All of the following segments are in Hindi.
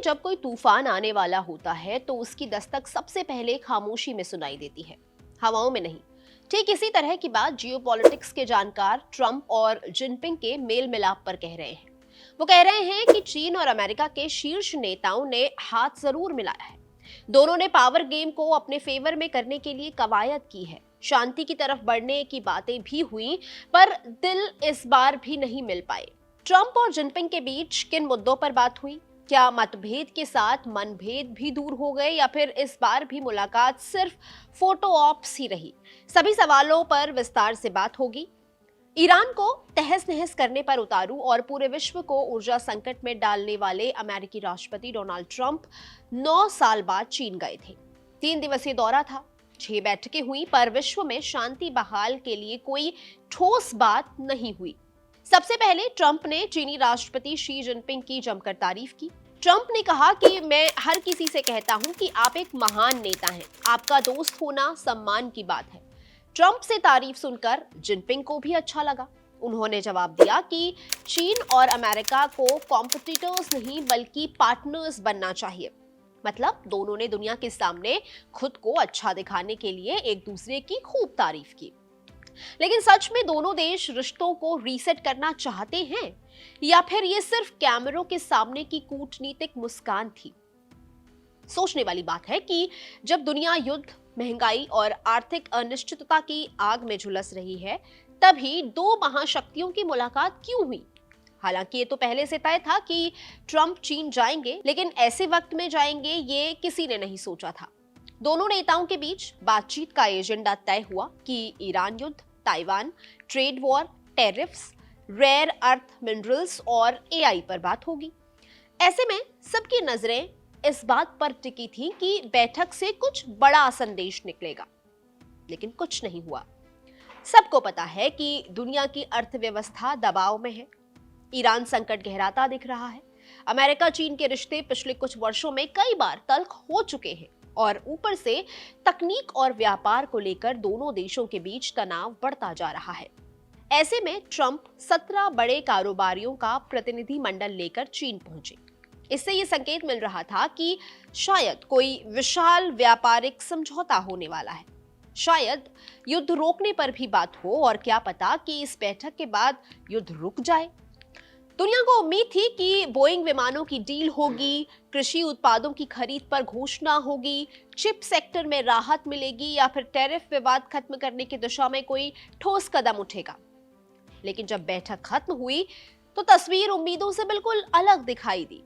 जब कोई तूफान आने वाला होता है तो उसकी दस्तक सबसे पहले खामोशी में सुनाई देती है, हवाओं में नहीं। ठीक इसी तरह की बात जियोपॉलिटिक्स के जानकार ट्रंप और जिनपिंग के मेल मिलाप पर कह रहे हैं। वो कह रहे हैं कि चीन और अमेरिका के शीर्ष नेताओं ने हाथ जरूर मिलाया है। दोनों ने पावर गेम को अपने फेवर में करने के लिए कवायद की है। शांति की तरफ बढ़ने की बातें भी हुई, पर दिल इस बार भी नहीं मिल पाए। ट्रंप और जिनपिंग के बीच किन मुद्दों पर बात हुई? क्या मतभेद के साथ मनभेद भी दूर हो गए या फिर इस बार भी मुलाकात सिर्फ फोटो ऑप्स ही रही? सभी सवालों पर विस्तार से बात होगी। ईरान को तहस नहस करने पर उतारू और पूरे विश्व को ऊर्जा संकट में डालने वाले अमेरिकी राष्ट्रपति डोनाल्ड ट्रंप 9 साल बाद चीन गए थे। 3 दिवसीय दौरा था, 6 बैठकें हुई, पर विश्व में शांति बहाल के लिए कोई ठोस बात नहीं हुई। सबसे पहले ट्रंप ने चीनी राष्ट्रपति शी जिनपिंग की जमकर तारीफ की। ट्रंप ने कहा कि मैं हर किसी से कहता हूं कि आप एक महान नेता हैं, आपका दोस्त होना सम्मान की बात है। ट्रंप से तारीफ सुनकर जिनपिंग को भी अच्छा लगा। उन्होंने जवाब दिया कि चीन और अमेरिका को कॉम्पिटिटर्स नहीं बल्कि पार्टनर्स बनना चाहिए। मतलब दोनों ने दुनिया के सामने खुद को अच्छा दिखाने के लिए एक दूसरे की खूब तारीफ की। लेकिन सच में दोनों देश रिश्तों को रीसेट करना चाहते हैं या फिर ये सिर्फ कैमरों के सामने की कूटनीतिक मुस्कान थी? सोचने वाली बात है कि जब दुनिया युद्ध, महंगाई और आर्थिक अनिश्चितता की आग में झुलस रही है, तभी दो महाशक्तियों की मुलाकात क्यों हुई? हालांकि ये तो पहले से तय था कि ट्रंप चीन जाएंगे, लेकिन ऐसे वक्त में जाएंगे ये किसी ने नहीं सोचा था। दोनों नेताओं के बीच बातचीत का एजेंडा तय हुआ कि ईरान युद्ध, Taiwan, trade war, tariffs, rare earth minerals और एआई पर बात होगी। ऐसे में सबकी नजरें इस बात पर टिकी थी कि बैठक से कुछ बड़ा संदेश निकलेगा, लेकिन कुछ नहीं हुआ। सबको पता है कि दुनिया की अर्थव्यवस्था दबाव में है, ईरान संकट गहराता दिख रहा है, अमेरिका चीन के रिश्ते पिछले कुछ वर्षों में कई बार तल्ख हो चुके हैं और ऊपर से तकनीक और व्यापार को लेकर दोनों देशों के बीच तनाव बढ़ता जा रहा है। ऐसे में ट्रंप 17 बड़े कारोबारियों का प्रतिनिधि मंडल लेकर चीन पहुंचे। इससे ये संकेत मिल रहा था कि शायद कोई विशाल व्यापारिक समझौता होने वाला है। शायद युद्ध रोकने पर भी बात हो, और क्या पता कि इस बैठक के बाद युद्ध रुक जाए। दुनिया को उम्मीद थी कि बोइंग विमानों की डील होगी, कृषि उत्पादों की खरीद पर घोषणा होगी, चिप सेक्टर में राहत मिलेगी या फिर टैरिफ विवाद खत्म करने की दिशा में कोई ठोस कदम उठेगा। लेकिन जब बैठक खत्म हुई तो तस्वीर उम्मीदों से बिल्कुल अलग दिखाई दी।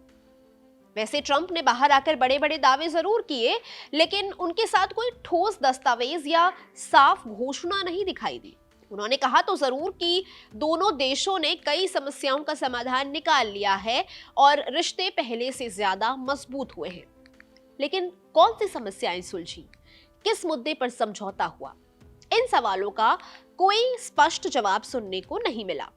वैसे ट्रंप ने बाहर आकर बड़े बड़े दावे जरूर किए, लेकिन उनके साथ कोई ठोस दस्तावेज या साफ घोषणा नहीं दिखाई दी। उन्होंने कहा तो जरूर कि दोनों देशों ने कई समस्याओं का समाधान निकाल लिया है और रिश्ते पहले से ज्यादा मजबूत हुए हैं। लेकिन कौन सी समस्याएं सुलझी? किस मुद्दे पर समझौता हुआ? इन सवालों का कोई स्पष्ट जवाब सुनने को नहीं मिला।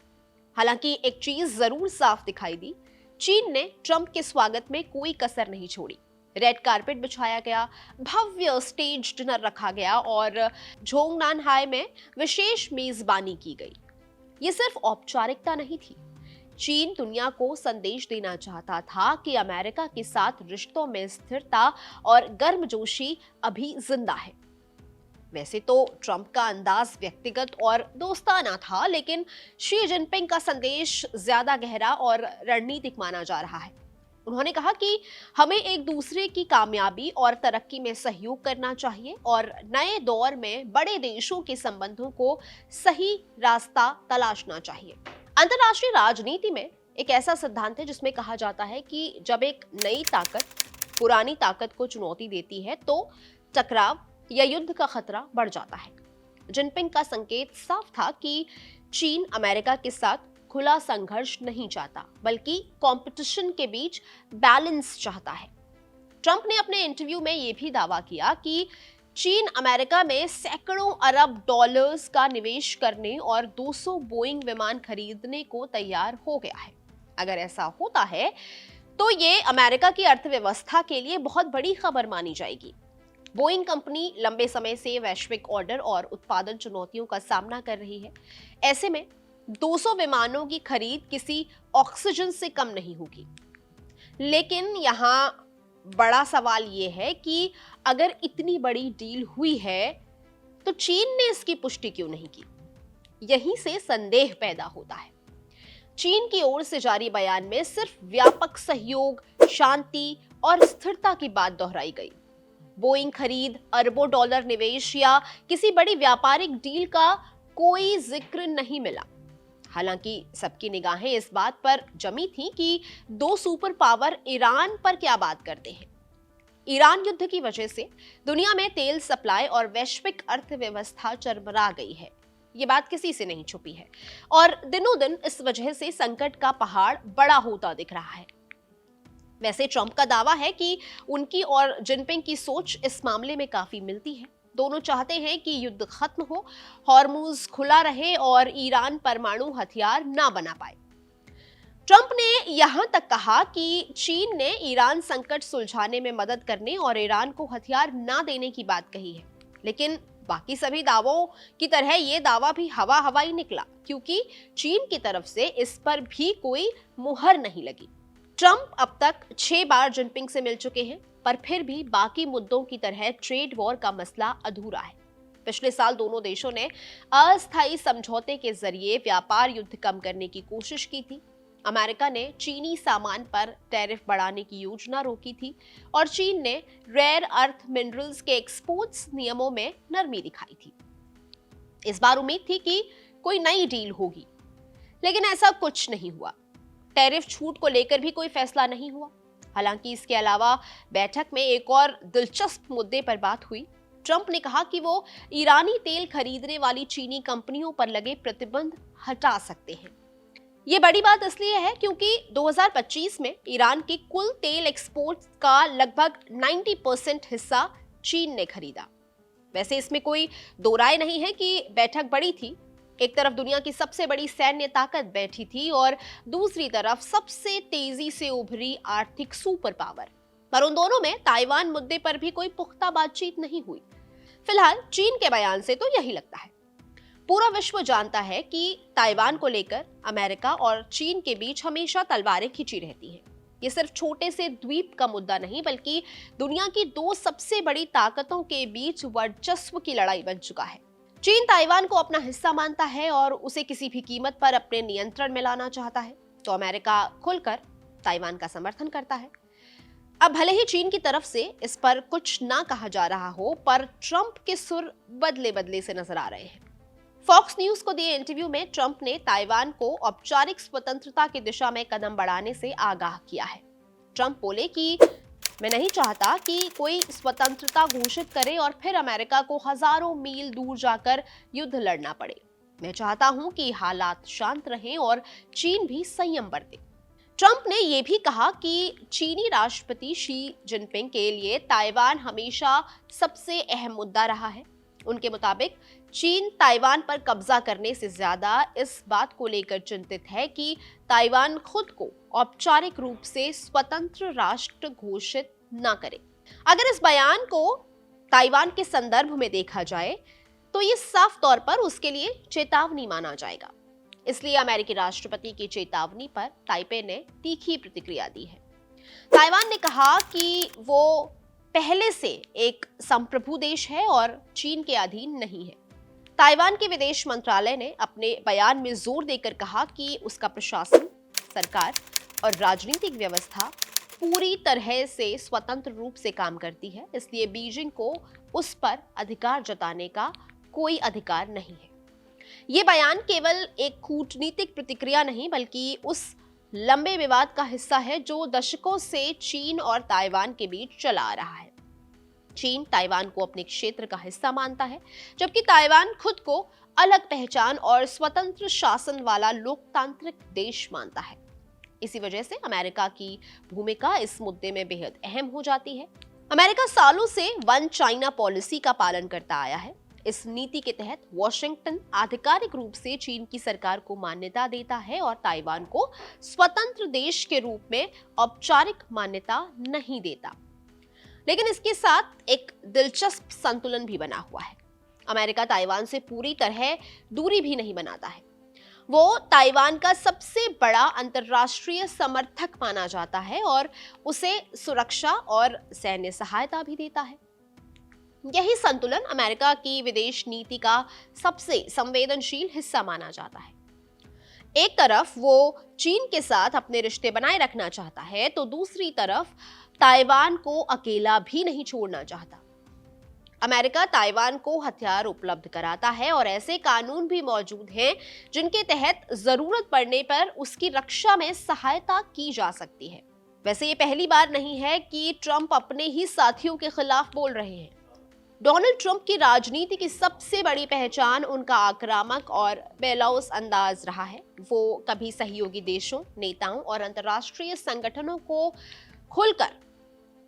हालांकि एक चीज जरूर साफ दिखाई दी, चीन ने ट्रंप के स्वागत में कोई कसर नहीं छोड़ी। रेड कारपेट बिछाया गया, भव्य स्टेज डिनर रखा गया और झोंगनानहाई में विशेष मेजबानी की गई। ये सिर्फ औपचारिकता नहीं थी। चीन दुनिया को संदेश देना चाहता था कि अमेरिका के साथ रिश्तों में स्थिरता और गर्मजोशी अभी जिंदा है। वैसे तो ट्रंप का अंदाज व्यक्तिगत और दोस्ताना था, लेकिन शी जिनपिंग का संदेश ज्यादा गहरा और रणनीतिक माना जा रहा है। उन्होंने कहा कि हमें एक दूसरे की कामयाबी और तरक्की में सहयोग करना चाहिए और नए दौर में बड़े देशों के संबंधों को सही रास्ता तलाशना चाहिए। अंतर्राष्ट्रीय राजनीति में एक ऐसा सिद्धांत है जिसमें कहा जाता है कि जब एक नई ताकत पुरानी ताकत को चुनौती देती है तो टकराव या युद्ध का खतरा बढ़ जाता है। जिनपिंग का संकेत साफ था कि चीन अमेरिका के साथ खुला संघर्ष नहीं चाहता, बल्कि कंपटीशन के बीच बैलेंस चाहता है। ट्रंप ने अपने इंटरव्यू में यह भी दावा किया कि चीन अमेरिका में सैकड़ों अरब डॉलर्स का निवेश करने और 200 बोइंग विमान खरीदने को तैयार हो गया है। अगर ऐसा होता है तो ये अमेरिका की अर्थव्यवस्था के लिए बहुत बड़ी खबर मानी जाएगी। बोइंग कंपनी लंबे समय से वैश्विक ऑर्डर और उत्पादन चुनौतियों का सामना कर रही है। ऐसे में 200 विमानों की खरीद किसी ऑक्सीजन से कम नहीं होगी। लेकिन यहाँ बड़ा सवाल ये है कि अगर इतनी बड़ी डील हुई है तो चीन ने इसकी पुष्टि क्यों नहीं की? यहीं से संदेह पैदा होता है। चीन की ओर से जारी बयान में सिर्फ व्यापक सहयोग, शांति और स्थिरता की बात दोहराई गई। बोइंग खरीद, अरबों डॉलर निवेश या किसी बड़ी व्यापारिक डील का कोई जिक्र नहीं मिला। हालांकि सबकी निगाहें इस बात पर जमी थीं कि दो सुपर पावर ईरान पर क्या बात करते हैं। ईरान युद्ध की वजह से दुनिया में तेल सप्लाई और वैश्विक अर्थव्यवस्था चरमरा गई है, ये बात किसी से नहीं छुपी है, और दिनों दिन इस वजह से संकट का पहाड़ बड़ा होता दिख रहा है। वैसे ट्रंप का दावा है कि उनकी और जिनपिंग की सोच इस मामले में काफी मिलती है। दोनों चाहते हैं कि युद्ध खत्म हो, हॉर्मुज खुला रहे और ईरान परमाणु हथियार ना बना पाए। ट्रंप ने यहां तक कहा कि चीन ने ईरान संकट सुलझाने में मदद करने और ईरान को हथियार ना देने की बात कही है, लेकिन बाकी सभी दावों की तरह यह दावा भी हवा हवाई निकला, क्योंकि चीन की तरफ से इस पर भी कोई मुहर नहीं लगी। ट्रंप अब तक 6 बार जिनपिंग से मिल चुके हैं, पर फिर भी बाकी मुद्दों की तरह ट्रेड वॉर का मसला अधूरा है। पिछले साल दोनों देशों ने अस्थायी समझौते के जरिए व्यापार युद्ध कम करने की कोशिश की थी। अमेरिका ने चीनी सामान पर टैरिफ बढ़ाने की योजना रोकी थी और चीन ने रेयर अर्थ मिनरल्स के एक्सपोर्ट्स नियमों में नरमी दिखाई थी। इस बार उम्मीद थी कि कोई नई डील होगी, लेकिन ऐसा कुछ नहीं हुआ। टैरिफ छूट को लेकर भी कोई फैसला नहीं हुआ। हालांकि इसके अलावा बैठक में एक और दिलचस्प मुद्दे पर बात हुई। ट्रंप ने कहा कि वो ईरानी तेल खरीदने वाली चीनी कंपनियों पर लगे प्रतिबंध हटा सकते हैं। ये बड़ी बात इसलिए है क्योंकि 2025 में ईरान के कुल तेल एक्सपोर्ट्स का लगभग 90% हिस्सा चीन ने खरीदा। वैसे इसमें कोई दो राय नहीं है कि बैठक बड़ी थी। एक तरफ दुनिया की सबसे बड़ी सैन्य ताकत बैठी थी और दूसरी तरफ सबसे तेजी से उभरी आर्थिक सुपर पावर, पर उन दोनों में ताइवान मुद्दे पर भी कोई पुख्ता बातचीत नहीं हुई। फिलहाल चीन के बयान से तो यही लगता है। पूरा विश्व जानता है कि ताइवान को लेकर अमेरिका और चीन के बीच हमेशा तलवारें खिंची रहती हैं। ये सिर्फ छोटे से द्वीप का मुद्दा नहीं, बल्कि दुनिया की दो सबसे बड़ी ताकतों के बीच वर्चस्व की लड़ाई बन चुका है। चीन ताइवान को अपना हिस्सा मानता है और उसे किसी भी कीमत पर अपने नियंत्रण में लाना चाहता है, तो अमेरिका खुलकर ताइवान का समर्थन करता है। अब भले ही चीन की तरफ से इस पर कुछ ना कहा जा रहा हो, पर ट्रंप के सुर बदले बदले से नजर आ रहे हैं। फॉक्स न्यूज को दिए इंटरव्यू में ट्रंप ने ताइवान को औपचारिक स्वतंत्रता की दिशा में कदम बढ़ाने से आगाह किया है। ट्रंप बोले कि मैं नहीं चाहता कि कोई स्वतंत्रता घोषित करे और फिर अमेरिका को हजारों मील दूर जाकर युद्ध लड़ना पड़े। मैं चाहता हूं कि हालात शांत रहें और चीन भी संयम बरते। ट्रंप ने यह भी कहा कि चीनी राष्ट्रपति शी जिनपिंग के लिए ताइवान हमेशा सबसे अहम मुद्दा रहा है। उनके मुताबिक चीन ताइवान पर कब्जा करने से ज्यादा इस बात को लेकर चिंतित है कि ताइवान खुद को औपचारिक रूप से स्वतंत्र राष्ट्र घोषित न करे। अगर इस बयान को ताइवान के संदर्भ में देखा जाए तो ये साफ तौर पर उसके लिए चेतावनी माना जाएगा। इसलिए अमेरिकी राष्ट्रपति की चेतावनी पर ताइपे ने तीखी प्रतिक्रिया दी है। ताइवान ने कहा कि वो पहले से एक संप्रभु देश है और चीन के अधीन नहीं है। ताइवान के विदेश मंत्रालय ने अपने बयान में जोर देकर कहा कि उसका प्रशासन, सरकार और राजनीतिक व्यवस्था पूरी तरह से स्वतंत्र रूप से काम करती है, इसलिए बीजिंग को उस पर अधिकार जताने का कोई अधिकार नहीं है। ये बयान केवल एक कूटनीतिक प्रतिक्रिया नहीं, बल्कि उस लंबे विवाद का हिस्सा है जो दशकों से चीन और ताइवान के बीच चला आ रहा है। चीन ताइवान को अपने क्षेत्र का हिस्सा मानता है, जबकि ताइवान खुद को अलग पहचान और स्वतंत्र शासन वाला लोकतांत्रिक देश मानता है। इसी वजह से अमेरिका की भूमिका इस मुद्दे में बेहद अहम हो जाती है। अमेरिका सालों से वन चाइना पॉलिसी का पालन करता आया है। इस नीति के तहत वॉशिंगटन आधिकारिक रूप से चीन की सरकार को मान्यता देता है और ताइवान को स्वतंत्र देश के रूप में औपचारिक मान्यता नहीं देता। लेकिन इसके साथ एक दिलचस्प संतुलन भी बना हुआ है। अमेरिका ताइवान से पूरी तरह दूरी भी नहीं बनाता है। वो ताइवान का सबसे बड़ा अंतर्राष्ट्रीय समर्थक माना जाता है और उसे सुरक्षा और सैन्य सहायता भी देता है। यही संतुलन अमेरिका की विदेश नीति का सबसे संवेदनशील हिस्सा माना जाता है। एक तरफ वो चीन के साथ अपने रिश्ते बनाए रखना चाहता है, तो दूसरी तरफ ताइवान को अकेला भी नहीं छोड़ना चाहता। अमेरिका ताइवान को हथियार उपलब्ध कराता है और ऐसे कानून भी मौजूद हैं जिनके तहत जरूरत पड़ने पर उसकी रक्षा में सहायता की जा सकती है। वैसे ये पहली बार नहीं है कि ट्रंप अपने ही साथियों के खिलाफ बोल रहे हैं। डोनाल्ड ट्रंप की राजनीति की सबसे बड़ी पहचान उनका आक्रामक और बेलौस अंदाज रहा है। वो कभी सहयोगी देशों, नेताओं और अंतर्राष्ट्रीय संगठनों को खुलकर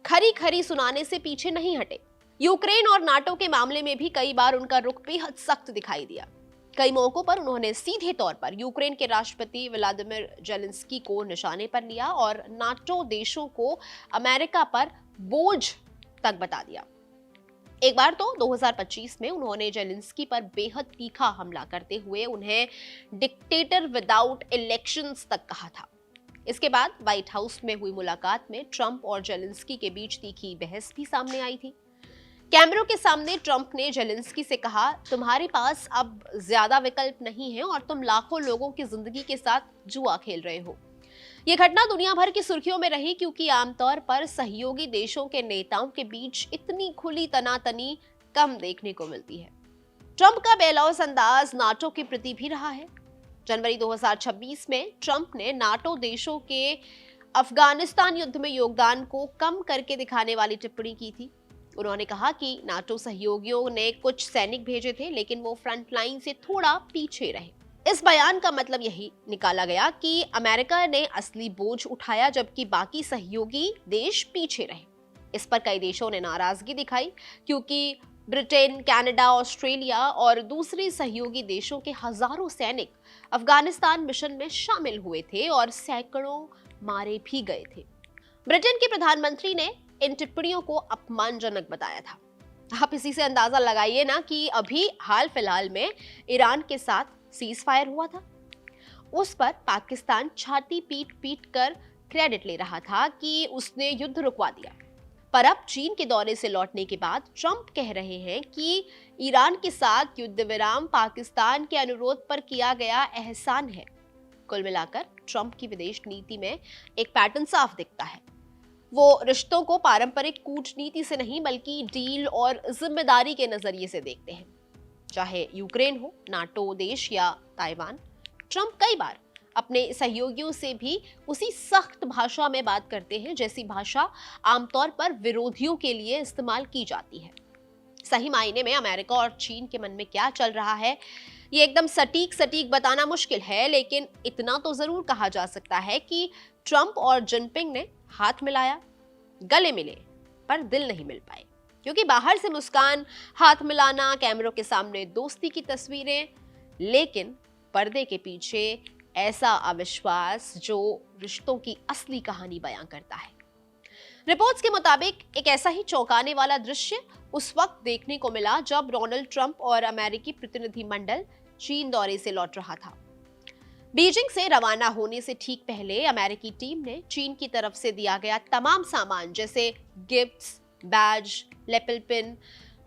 खरी खरी सुनाने से पीछे नहीं हटे। यूक्रेन और नाटो के मामले में भी कई बार उनका रुख बेहद सख्त दिखाई दिया। कई मौकों पर उन्होंने सीधे तौर पर यूक्रेन के राष्ट्रपति व्लादिमीर जेलेंस्की को निशाने पर लिया और नाटो देशों को अमेरिका पर बोझ तक बता दिया। एक बार तो 2025 में उन्होंने जेलेंस्की पर बेहद तीखा हमला करते हुए उन्हें डिक्टेटर विदाउट इलेक्शंस तक कहा था। इसके बाद व्हाइट हाउस में हुई मुलाकात में ट्रंप और जेलेंस्की के बीच तीखी बहस भी सामने आई थी। कैमरों के सामने ट्रंप ने जेलेंस्की से कहा, तुम्हारे पास अब ज्यादा विकल्प नहीं है और तुम लाखों लोगों की जिंदगी के साथ जुआ खेल रहे हो। यह घटना दुनिया भर की सुर्खियों में रही क्योंकि आमतौर पर सहयोगी देशों के नेताओं के बीच इतनी खुली तनातनी कम देखने को मिलती है। ट्रंप का बेलौस अंदाज नाटो के प्रति भी रहा है। जनवरी 2026 में ट्रंप ने नाटो देशों के अफगानिस्तान युद्ध में योगदान को कम करके दिखाने वाली टिप्पणी की थी। उन्होंने कहा कि नाटो सहयोगियों ने कुछ सैनिक भेजे थे, लेकिन वो फ्रंट लाइन से थोड़ा पीछे रहे। इस बयान का मतलब यही निकाला गया कि अमेरिका ने असली बोझ उठाया जबकि बाकी सहयोगी देश पीछे रहे। इस पर कई देशों ने नाराजगी दिखाई क्योंकि ब्रिटेन, कनाडा, ऑस्ट्रेलिया और दूसरे सहयोगी देशों के हजारों सैनिक अफगानिस्तान मिशन में शामिल हुए थे और सैकड़ों मारे भी गए थे। ब्रिटेन के प्रधानमंत्री ने इन टिप्पणियों को अपमानजनक बताया था। आप इसी से अंदाजा लगाइए ना कि अभी हाल फिलहाल में ईरान के साथ सीज फायर हुआ था। उस पर पाकिस्तान छाती पीट पीट कर क्रेडिट ले रहा था कि उसने युद्ध रुकवा दिया। पर अब चीन के दौरे से लौटने के बाद ट्रंप कह रहे हैं कि ईरान के साथ युद्ध विराम पाकिस्तान के अनुरोध पर किया गया एहसान है। कुल मिलाकर ट्रंप की विदेश नीति में एक पैटर्न साफ दिखता है। वो रिश्तों को पारंपरिक कूटनीति से नहीं बल्कि डील और जिम्मेदारी के नजरिए से देखते हैं। चाहे यूक्रेन हो, नाटो देश या ताइवान, ट्रंप कई बार अपने सहयोगियों से भी उसी सख्त भाषा में बात करते हैं जैसी भाषा आमतौर पर विरोधियों के लिए इस्तेमाल की जाती है। सही मायने में अमेरिका और चीन के मन में क्या चल रहा है ये एकदम सटीक बताना मुश्किल है, लेकिन इतना तो जरूर कहा जा सकता है कि ट्रंप और जिनपिंग ने हाथ मिलाया, गले मिले, पर दिल नहीं मिल पाए। क्योंकि बाहर से मुस्कान, हाथ मिलाना, कैमरों के सामने दोस्ती की तस्वीरें, लेकिन पर्दे के पीछे ऐसा अविश्वास जो रिश्तों की असली कहानी बयां करता है। रिपोर्ट्स के मुताबिक एक ऐसा ही चौंकाने वाला दृश्य उस वक्त देखने को मिला जब डोनाल्ड ट्रंप और अमेरिकी प्रतिनिधिमंडल चीन दौरे से लौट रहा था। बीजिंग से रवाना होने से ठीक पहले अमेरिकी टीम ने चीन की तरफ से दिया गया तमाम सामान जैसे गिफ्ट्स, बैज, लेपल पिन,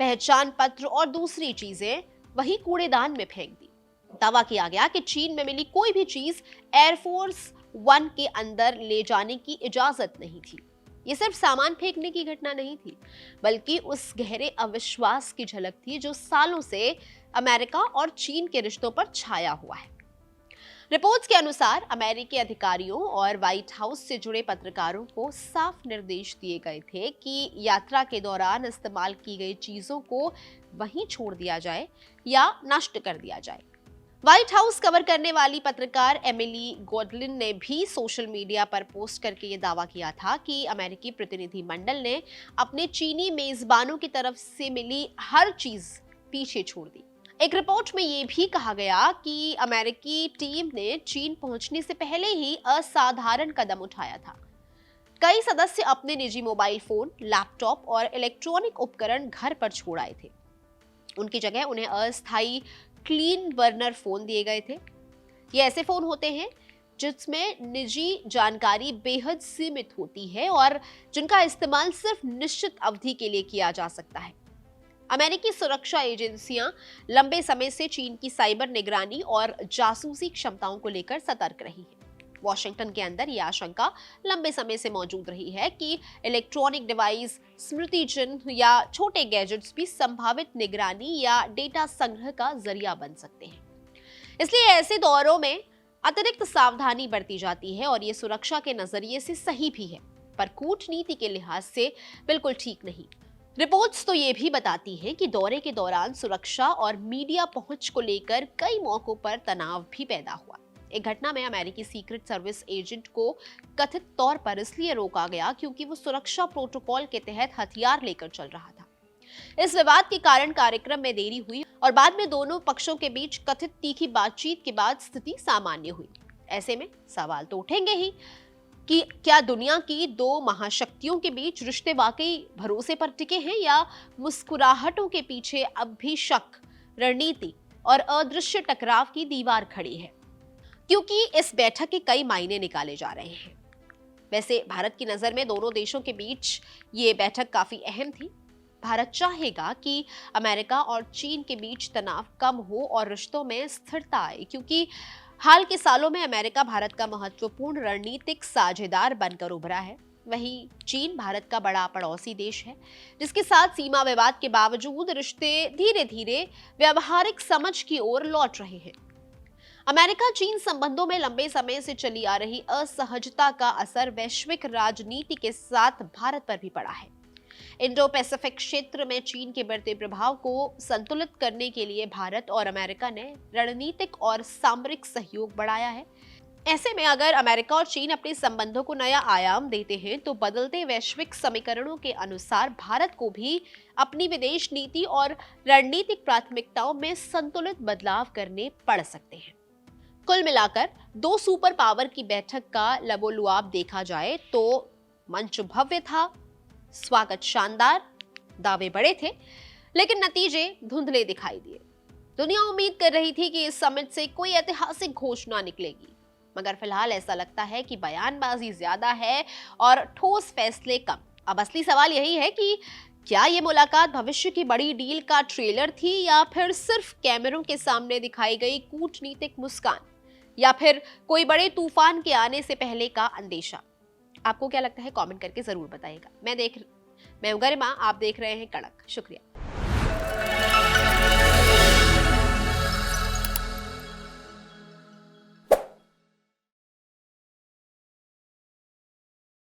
पहचान पत्र और दूसरी चीजें वही कूड़ेदान में फेंक दी। दावा किया गया कि चीन में मिली कोई भी चीज एयरफोर्स 1 के अंदर ले जाने की इजाजत नहीं थी। ये सिर्फ सामान फेंकने की घटना नहीं थी, बल्कि उस गहरे अविश्वास की झलक थी जो सालों से अमेरिका और चीन के रिश्तों पर छाया हुआ है। रिपोर्ट्स के अनुसार अमेरिकी अधिकारियों और व्हाइट हाउस से जुड़े पत्रकारों को साफ निर्देश दिए गए थे कि यात्रा के दौरान इस्तेमाल की गई चीजों को वहीं छोड़ दिया जाए या नष्ट कर दिया जाए। व्हाइट हाउस कवर करने वाली पत्रकार एमिली गॉडलिन ने भी सोशल मीडिया पर पोस्ट करके ये दावा किया था कि अमेरिकी प्रतिनिधिमंडल ने अपने चीनी मेजबानों की तरफ से मिली हर चीज पीछे छोड़ दी। एक रिपोर्ट में ये भी कहा गया कि अमेरिकी टीम ने चीन पहुंचने से पहले ही असाधारण कदम उठाया था। कई सदस्य अपने निजी मोबाइल फोन, लैपटॉप और इलेक्ट्रॉनिक उपकरण घर पर छोड़ आए थे। उनकी जगह उन्हें अस्थायी क्लीन बर्नर फोन दिए गए थे। ये ऐसे फोन होते हैं जिसमें निजी जानकारी बेहद सीमित होती है और जिनका इस्तेमाल सिर्फ निश्चित अवधि के लिए किया जा सकता है। अमेरिकी सुरक्षा एजेंसियां लंबे समय से चीन की साइबर निगरानी और जासूसी क्षमताओं को लेकर सतर्क रही हैं। वॉशिंगटन के अंदर यह आशंका लंबे समय से मौजूद रही है कि इलेक्ट्रॉनिक डिवाइस, स्मृति चिन्ह या छोटे गैजेट्स भी संभावित निगरानी या डेटा संग्रह का जरिया बन सकते हैं। इसलिए ऐसे दौरों में अतिरिक्त सावधानी बरती जाती है और ये सुरक्षा के नजरिए से सही भी है, पर कूटनीति के लिहाज से बिल्कुल ठीक नहीं। रिपोर्ट्स तो ये भी बताती हैं कि दौरे के दौरान सुरक्षा और मीडिया पहुंच को लेकर कई मौकों पर तनाव भी पैदा हुआ। एक घटना में अमेरिकी सीक्रेट सर्विस एजेंट को कथित तौर पर इसलिए रोका गया क्योंकि वो सुरक्षा प्रोटोकॉल के तहत हथियार लेकर चल रहा था। इस विवाद के कारण कार्यक्रम में देरी हुई और बाद में दोनों पक्षों के बीच कथित तीखी बातचीत के बाद स्थिति सामान्य हुई। ऐसे में सवाल तो उठेंगे ही कि क्या दुनिया की दो महाशक्तियों के बीच रिश्ते वाकई भरोसे पर टिके हैं या मुस्कुराहटों के पीछे अब भी शक, रणनीति और अदृश्य टकराव की दीवार खड़ी है। क्योंकि इस बैठक के कई मायने निकाले जा रहे हैं। वैसे भारत की नजर में दोनों देशों के बीच ये बैठक काफी अहम थी। भारत चाहेगा कि अमेरिका और चीन के बीच तनाव कम हो और रिश्तों में स्थिरता आए, क्योंकि हाल के सालों में अमेरिका भारत का महत्वपूर्ण रणनीतिक साझेदार बनकर उभरा है। वहीं चीन भारत का बड़ा पड़ोसी देश है, जिसके साथ सीमा विवाद के बावजूद रिश्ते धीरे धीरे व्यावहारिक समझ की ओर लौट रहे हैं। अमेरिका चीन संबंधों में लंबे समय से चली आ रही असहजता का असर वैश्विक राजनीति के साथ भारत पर भी पड़ा है। इंडो पैसिफिक क्षेत्र में चीन के बढ़ते प्रभाव को संतुलित करने के लिए भारत और अमेरिका ने रणनीतिक और सामरिक सहयोग बढ़ाया है। ऐसे में अगर अमेरिका और चीन अपने संबंधों को नया आयाम देते हैं तो बदलते वैश्विक समीकरणों के अनुसार भारत को भी अपनी विदेश नीति और रणनीतिक प्राथमिकताओं में संतुलित बदलाव करने पड़ सकते हैं। कुल मिलाकर दो सुपर पावर की बैठक का लबोलुआब देखा जाए तो मंच भव्य था, स्वागत शानदार, दावे बड़े थे, लेकिन नतीजे धुंधले दिखाई दिए। दुनिया उम्मीद कर रही थी कि इस समिट से कोई ऐतिहासिक घोषणा निकलेगी, मगर फिलहाल ऐसा लगता है कि बयानबाजी ज्यादा है और ठोस फैसले कम। अब असली सवाल यही है कि क्या ये मुलाकात भविष्य की बड़ी डील का ट्रेलर थी या फिर सिर्फ कैमरों के सामने दिखाई गई कूटनीतिक मुस्कान, या फिर कोई बड़े तूफान के आने से पहले का अंदेशा। आपको क्या लगता है? कमेंट करके जरूर बताइएगा। मैं हूं गरिमा, आप देख रहे हैं कड़क। शुक्रिया।